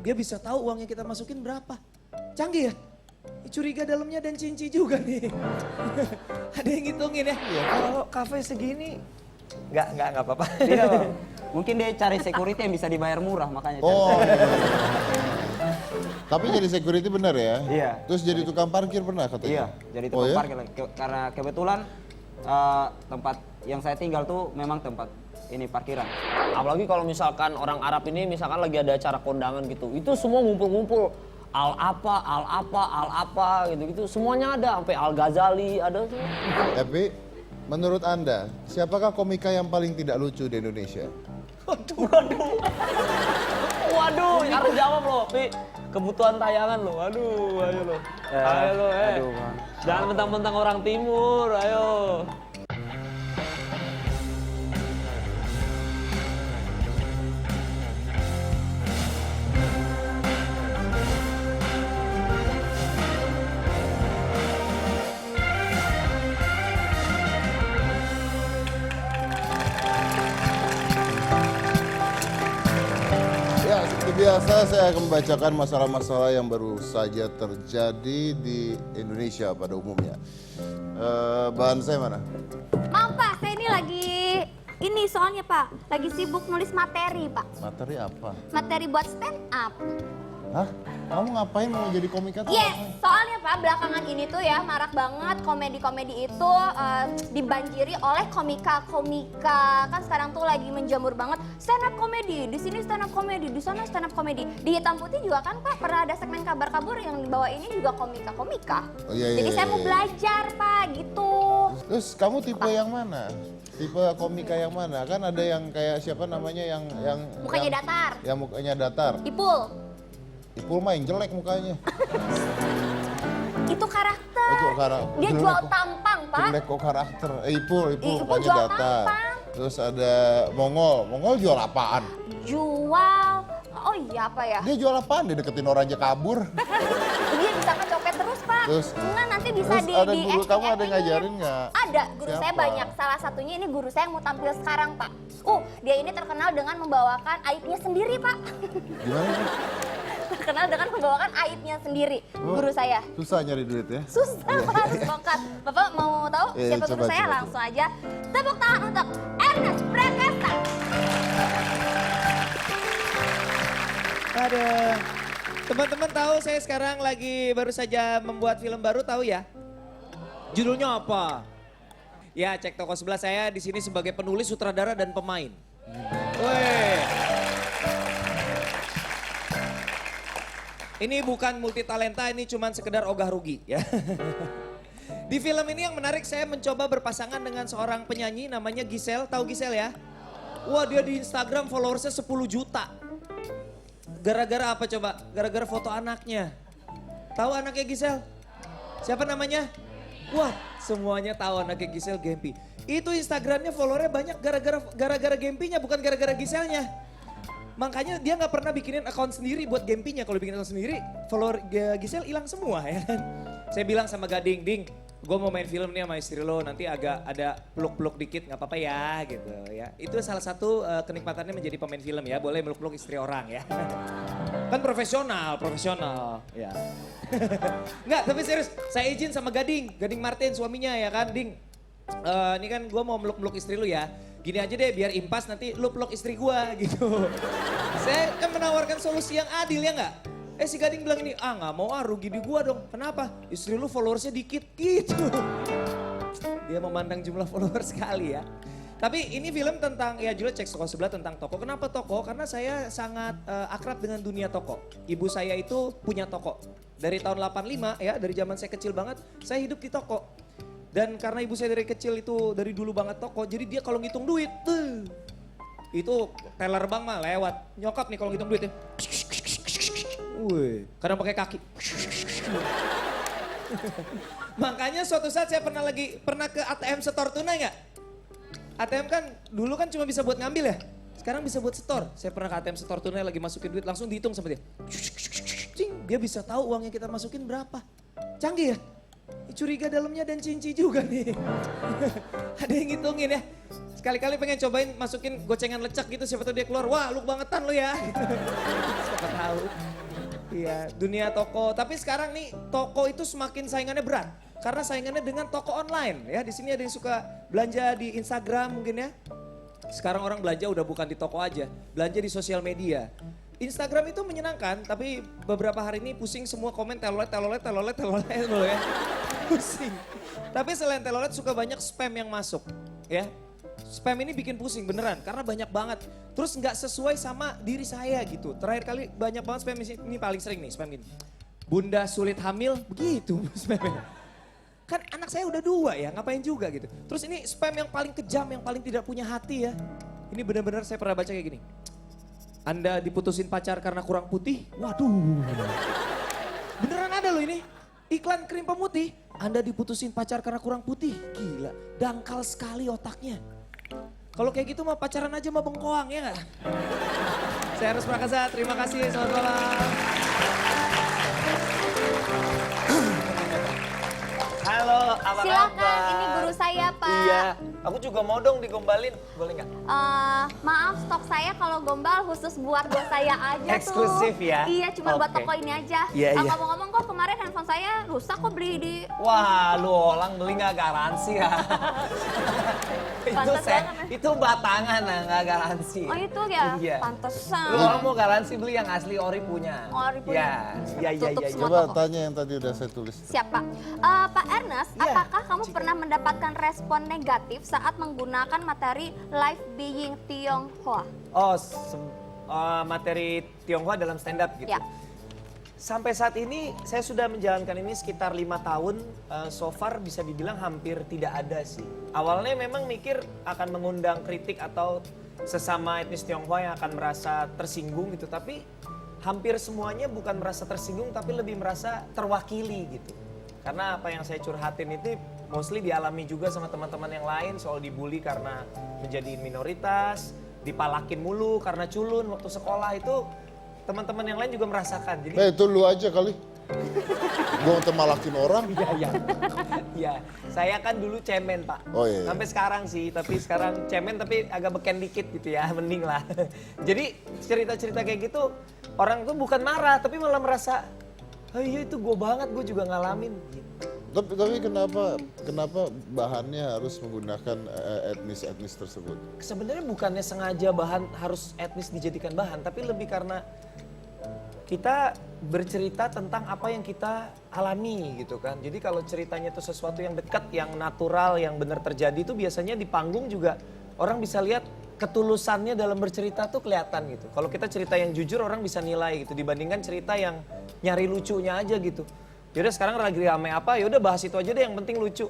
dia bisa tahu uangnya kita masukin berapa. Canggih ya? Curiga dalamnya dan cinci juga nih. Ada yang ngitungin ya? Ya, kalau kafe segini, nggak apa-apa. Tidak, Bang. Mungkin dia cari security yang bisa dibayar murah, makanya cari Oh. security. Tapi jadi security benar ya? Iya. Terus jadi tukang parkir pernah katanya? Iya, jadi Oh, tukang ya? parkir. Karena kebetulan tempat yang saya tinggal tuh memang tempat ini parkiran. Apalagi kalau misalkan orang Arab ini misalkan lagi ada acara kondangan gitu, itu semua ngumpul-ngumpul. Al apa gitu-gitu. Semuanya ada, sampai Al Ghazali ada tuh. Tapi menurut Anda, siapakah komika yang paling tidak lucu di Indonesia? Waduh, harus jawab loh, Pi. Kebutuhan tayangan loh. Aduh, ayo lo. Ayo lo, Aduh, Bang. Jangan mentang-mentang orang timur, ayo. Ya, seperti biasa saya akan membacakan masalah-masalah yang baru saja terjadi di Indonesia pada umumnya. Bahan saya mana? Maaf Pak, saya ini soalnya Pak, lagi sibuk nulis materi Pak. Materi apa? Materi buat stand up. Hah? Kamu ngapain mau jadi komika tuh? Yes, soalnya Pak belakangan ini tuh ya marak banget komedi-komedi itu dibanjiri oleh komika-komika. Kan sekarang tuh lagi menjamur banget stand up komedi. Di sini stand up komedi, di sana stand up komedi. Di Hitam Putih juga kan Pak pernah ada segmen kabar kabur yang dibawa ini juga komika-komika. Oh, iya, Jadi iya, saya mau iya. belajar Pak gitu. Terus kamu tipe yang mana? Tipe komika yang mana? Kan ada yang kayak siapa namanya yang Mukanya datar. Yang mukanya datar. Ipul. Ipul mah yang jelek mukanya. Itu karakter. Itu karakter. Dia jual tampang, Pak. Jelek kok karakter. Ipul Ipul mukanya jual datar. tampang. Terus ada Mongol. Mongol jual apaan? Jual. Oh iya apa ya? Dia jual apaan? Dia deketin orang aja kabur. Dia bisa kecopet terus, Pak. Terus- Nah, nanti bisa terus ada guru acting-acting kamu ada gitu. ngajarin nggak? Ada, guru saya Siapa? banyak. Salah satunya ini guru saya yang mau tampil sekarang, Pak. Dia ini terkenal dengan membawakan aibnya sendiri, Pak. Gimana sih? Terkenal dengan membawakan aibnya sendiri, Oh, guru saya. Susah nyari duit ya? Susah, Pak, harus bongkar. Bapak mau tahu Iya, siapa coba, guru saya? coba. Langsung aja. Tepuk tangan untuk Ernest Prakasa. Ada. Teman-teman tahu saya sekarang lagi baru saja membuat film baru, tahu ya? Judulnya apa? Ya, cek toko sebelah saya di sini sebagai penulis, sutradara dan pemain. Weh. Ini bukan multi talenta, ini cuma sekedar ogah rugi ya. Di film ini yang menarik saya mencoba berpasangan dengan seorang penyanyi namanya Giselle, tahu Giselle ya? Wah, dia di Instagram followersnya 10 juta. Gara-gara apa coba? Gara-gara foto anaknya. Tahu anaknya Giselle? Siapa namanya? Wah, semuanya tahu anaknya Giselle, Gempi. Itu Instagramnya followernya banyak gara-gara Gempinya, bukan gara-gara Giselle-nya. Makanya dia nggak pernah bikinin akun sendiri buat Gempinya. Kalau bikin akun sendiri, follower Giselle hilang semua ya kan. Saya bilang sama Gading, Ding, gue mau main film nih sama istri lo, nanti agak ada peluk-peluk dikit nggak apa-apa ya gitu ya. Itu salah satu kenikmatannya menjadi pemain film ya, boleh meluk-peluk istri orang ya. Kan profesional ya. Nggak, tapi serius, saya izin sama Gading Martin suaminya ya kan, Ding. Ini kan gue mau meluk-meluk istri lu ya. Gini aja deh biar impas nanti lu peluk istri gue gitu. Saya kan menawarkan solusi yang adil ya nggak? Si Gading bilang ini, nggak mau rugi di gua dong. Kenapa? Istri lu followersnya dikit gitu. Dia memandang jumlah followers sekali ya. Tapi ini film tentang, ya judulnya cek toko sebelah tentang toko. Kenapa toko? Karena saya sangat akrab dengan dunia toko. Ibu saya itu punya toko. Dari tahun 85 ya, dari zaman saya kecil banget, saya hidup di toko. Dan karena ibu saya dari kecil itu dari dulu banget toko, jadi dia kalau ngitung duit, itu teller bank mah lewat. Nyokap nih kalau ngitung duit ya. Wih, kadang pakai kaki. Makanya suatu saat saya pernah ke ATM setor tunai nggak? ATM kan dulu kan cuma bisa buat ngambil ya. Sekarang bisa buat setor. Saya pernah ke ATM setor tunai lagi masukin duit langsung dihitung sama dia. Cing, dia bisa tahu uangnya kita masukin berapa. Canggih ya? Curiga dalamnya dan cinci juga nih. Ada yang ngitungin ya. Sekali-kali pengen cobain masukin gocengan lecak gitu siapa tahu dia keluar. Wah, lu kebangetan lu ya. Siapa tahu. Iya, dunia toko. Tapi sekarang nih toko itu semakin saingannya berat. Karena saingannya dengan toko online ya. Di sini ada yang suka belanja di Instagram mungkin ya. Sekarang orang belanja udah bukan di toko aja, belanja di sosial media. Instagram itu menyenangkan, tapi beberapa hari ini pusing semua komen telolet mulu ya. Pusing. Tapi selain telolet suka banyak spam yang masuk ya. Spam ini bikin pusing beneran karena banyak banget. Terus nggak sesuai sama diri saya gitu. Terakhir kali banyak banget spam ini paling sering nih spam ini. Bunda sulit hamil, begitu spamnya. Kan anak saya udah 2 ya, ngapain juga gitu. Terus ini spam yang paling kejam, yang paling tidak punya hati ya. Ini benar-benar saya pernah baca kayak gini. Anda diputusin pacar karena kurang putih? Waduh. Beneran ada loh ini. Iklan krim pemutih. Anda diputusin pacar karena kurang putih? Gila, dangkal sekali otaknya. Kalau kayak gitu mah pacaran aja mah bengkoang ya nggak? Saya Eros Prakasa, terima kasih, selamat malam. Halo, apa Silakan, kabar? ini guru saya, Pak. Iya, aku juga mau dong digombalin, boleh nggak? Maaf, stok saya kalau gombal khusus buat bos saya aja tuh. Eksklusif ya? Iya, cuma buat Oke. toko ini aja. Iya, iya. Ngomong-ngomong kok kemarin handphone saya rusak kok beli di... Wah, lu orang beli nggak garansi ya? Pantes banget. itu batangan nah, nggak garansi. Oh itu ya? Iya. Pantesan. Lu orang mau garansi beli yang asli ori punya. Ori punya. Iya, Tutup semua Coba toko. tanya yang tadi udah saya tulis. Siapa? Pak Ernest, Iya. apakah kamu pernah mendapatkan respon negatif saat menggunakan materi Life Being Tionghoa? Oh, materi Tionghoa dalam stand up gitu. Ya. Sampai saat ini saya sudah menjalankan ini sekitar 5 tahun. So far bisa dibilang hampir tidak ada sih. Awalnya memang mikir akan mengundang kritik atau sesama etnis Tionghoa yang akan merasa tersinggung gitu. Tapi hampir semuanya bukan merasa tersinggung tapi lebih merasa terwakili gitu. Karena apa yang saya curhatin itu mostly dialami juga sama teman-teman yang lain. Soal dibully karena menjadi minoritas, dipalakin mulu karena culun waktu sekolah itu. Teman-teman yang lain juga merasakan. Jadi Itu lu aja kali. Gua malakin orang. iya. Iya, saya kan dulu cemen, Pak. Oh, iya. Sampai sekarang sih, tapi sekarang cemen tapi agak beken dikit gitu ya, mending lah. Jadi cerita-cerita kayak gitu orang tuh bukan marah tapi malah merasa, "Oh iya itu gue banget, gue juga ngalamin." Gitu. Tapi kenapa bahannya harus menggunakan etnis tersebut? Sebenarnya bukannya sengaja bahan harus etnis dijadikan bahan, tapi lebih karena kita bercerita tentang apa yang kita alami gitu kan. Jadi kalau ceritanya itu sesuatu yang dekat, yang natural, yang benar terjadi itu biasanya di panggung juga orang bisa lihat ketulusannya dalam bercerita tuh kelihatan gitu. Kalau kita cerita yang jujur orang bisa nilai gitu dibandingkan cerita yang nyari lucunya aja gitu. Yaudah sekarang lagi rame apa, yaudah bahas itu aja deh yang penting lucu.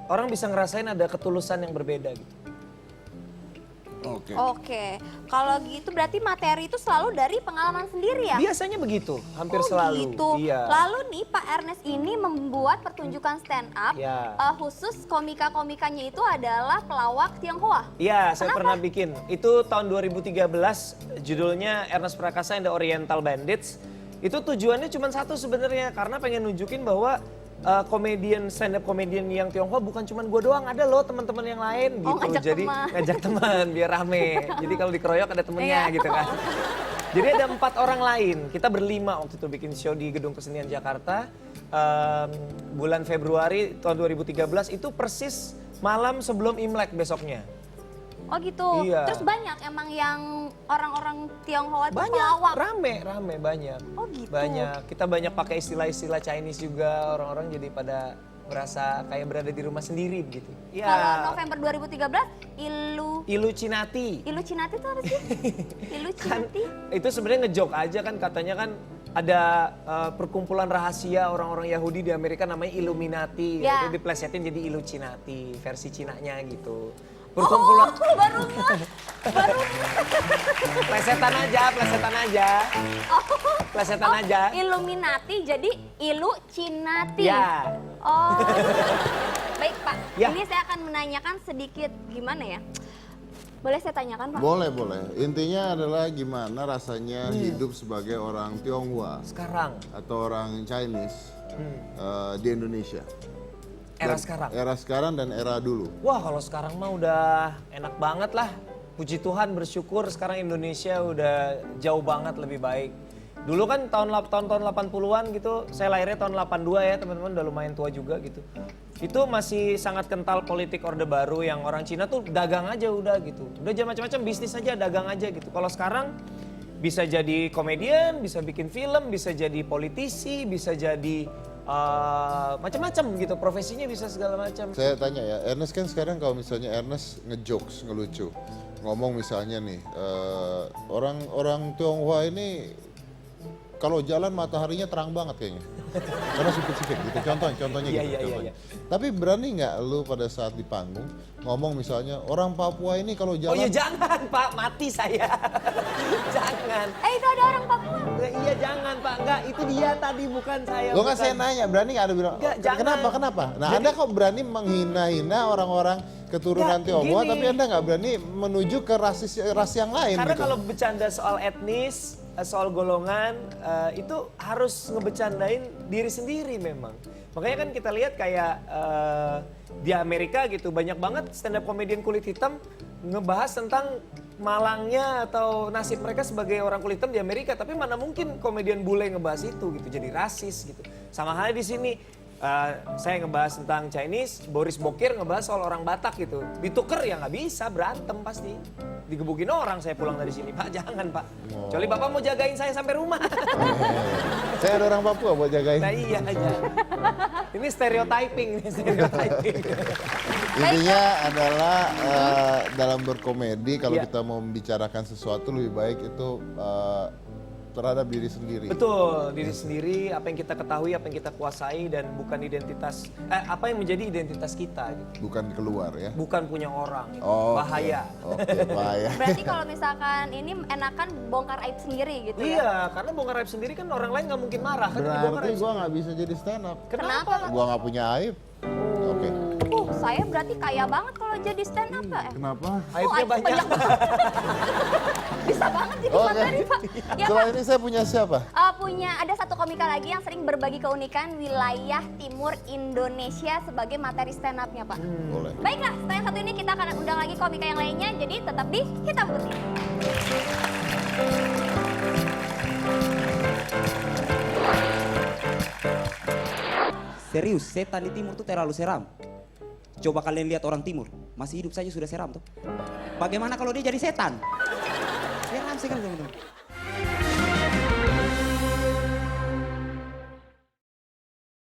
Orang bisa ngerasain ada ketulusan yang berbeda gitu. Oke, kalau gitu berarti materi itu selalu dari pengalaman sendiri ya? Biasanya begitu, hampir Oh selalu. gitu. Iya. Lalu nih Pak Ernest ini membuat pertunjukan stand up, Ya. khusus komika-komikanya itu adalah pelawak Tionghoa. Iya, saya Kenapa? pernah bikin. Itu tahun 2013, judulnya Ernest Prakasa and the Oriental Bandits. Itu tujuannya cuma satu sebenarnya, karena pengen nunjukin bahwa stand up komedian yang Tionghoa bukan cuma gue doang, ada loh teman-teman yang lain gitu. Oh, ngajak Jadi teman. ngajak teman biar rame. Jadi kalau dikeroyok ada temennya Iya. gitu kan. Jadi ada 4 orang lain. Kita berlima waktu itu bikin show di Gedung Kesenian Jakarta. Bulan Februari tahun 2013 itu persis malam sebelum Imlek besoknya. Oh gitu. Iya. Terus banyak emang yang orang-orang Tionghoa itu Banyak, pelawak. rame banyak. Oh gitu. Banyak, kita banyak pakai istilah-istilah Chinese juga, orang-orang jadi pada merasa kayak berada di rumah sendiri gitu. Iya. Kalau November 2013 Illucinati. Illucinati itu apa sih? Kan Illucinati? itu sebenarnya ngejok aja kan, katanya kan ada perkumpulan rahasia orang-orang Yahudi di Amerika namanya Illuminati. Ya. Itu diplesetin jadi Illucinati, versi Cinanya gitu. Perkumpulan Oh, baru ngeh. plesetan aja. Plesetan aja. Illuminati jadi Illucinati. Ya. Oh. Baik Pak, Ya. ini saya akan menanyakan sedikit gimana ya? Boleh saya tanyakan Pak? Boleh. Intinya adalah gimana rasanya hidup sebagai orang Tionghoa Sekarang, atau orang Chinese di Indonesia. era sekarang. Era sekarang dan era dulu. Wah kalau sekarang mah udah enak banget lah. Puji Tuhan bersyukur sekarang Indonesia udah jauh banget lebih baik. Dulu kan tahun 80-an gitu, saya lahirnya tahun 82 ya teman-teman, udah lumayan tua juga gitu. Itu masih sangat kental politik Orde Baru yang orang Cina tuh dagang aja udah gitu. Udah aja macam-macam bisnis aja, dagang aja gitu. Kalau sekarang bisa jadi komedian, bisa bikin film, bisa jadi politisi, bisa jadi macam-macam gitu. Profesinya bisa segala macam. Saya tanya ya, Ernest kan sekarang kalau misalnya Ernest ngejokes, ngelucu, ngomong misalnya nih, orang Tionghoa ini kalau jalan mataharinya terang banget kayaknya. Karena sipit-sipit gitu, contohnya Iya, gitu. iya, contohnya. iya. Tapi berani nggak lu pada saat di panggung ngomong misalnya, orang Papua ini kalau Oh jalan... iya jangan Pak, mati saya. Jangan. Itu ada orang Papua. Iya jangan Pak, enggak itu dia tadi bukan saya. Lo kan bukan. saya nanya, berani nggak ada bilang, Nggak, jangan. kenapa? Nah Anda kok berani menghina-hina orang-orang keturunan Nggak, Tionghoa, gini. tapi Anda nggak berani menuju ke ras yang lain Karena gitu. kalau bercanda soal etnis, soal golongan, itu harus ngebecandain diri sendiri memang. Makanya kan kita lihat kayak di Amerika gitu, banyak banget stand up comedian kulit hitam ngebahas tentang malangnya atau nasib mereka sebagai orang kulit hitam di Amerika. Tapi mana mungkin komedian bule ngebahas itu gitu, jadi rasis gitu. Sama halnya di sini. Saya ngebahas tentang Chinese, Boris Bokir ngebahas soal orang Batak gitu. Dituker ya nggak bisa, berantem pasti. Digebukin orang saya pulang dari sini. Pak jangan Pak. Kecuali Bapak mau jagain saya sampai rumah. Saya ada orang Papua buat jagain. Nah iya aja. Ini stereotyping nih, stereotyping. Intinya adalah dalam berkomedi kalau Iya. kita mau membicarakan sesuatu lebih baik itu terhadap diri sendiri. Betul, diri sendiri, apa yang kita ketahui, apa yang kita kuasai dan bukan identitas, apa yang menjadi identitas kita gitu. Bukan keluar ya. Bukan punya orang, gitu. Oke. Bahaya. Oke, bahaya. Berarti kalau misalkan ini enakan bongkar aib sendiri gitu ya? Iya, karena bongkar aib sendiri kan orang lain nggak mungkin marah kan dibongkar Berarti aib gua nggak bisa jadi stand up. Kenapa? Gua nggak punya aib. Oke. Saya berarti kaya banget kalau jadi stand up Pak. Kenapa? Aibnya aib banyak. Bisa banget jadi Oke. materi Pak. Ya Setelah Pak, ini saya punya siapa? ada satu komika lagi yang sering berbagi keunikan wilayah timur Indonesia sebagai materi stand up-nya Pak. Boleh. Baiklah, setelah yang satu ini kita akan undang lagi komika yang lainnya, jadi tetap di Hitam Putih. Serius, setan di timur tuh terlalu seram. Coba kalian lihat orang timur, masih hidup saja sudah seram tuh. Bagaimana kalau dia jadi setan? Seram sekali teman-teman.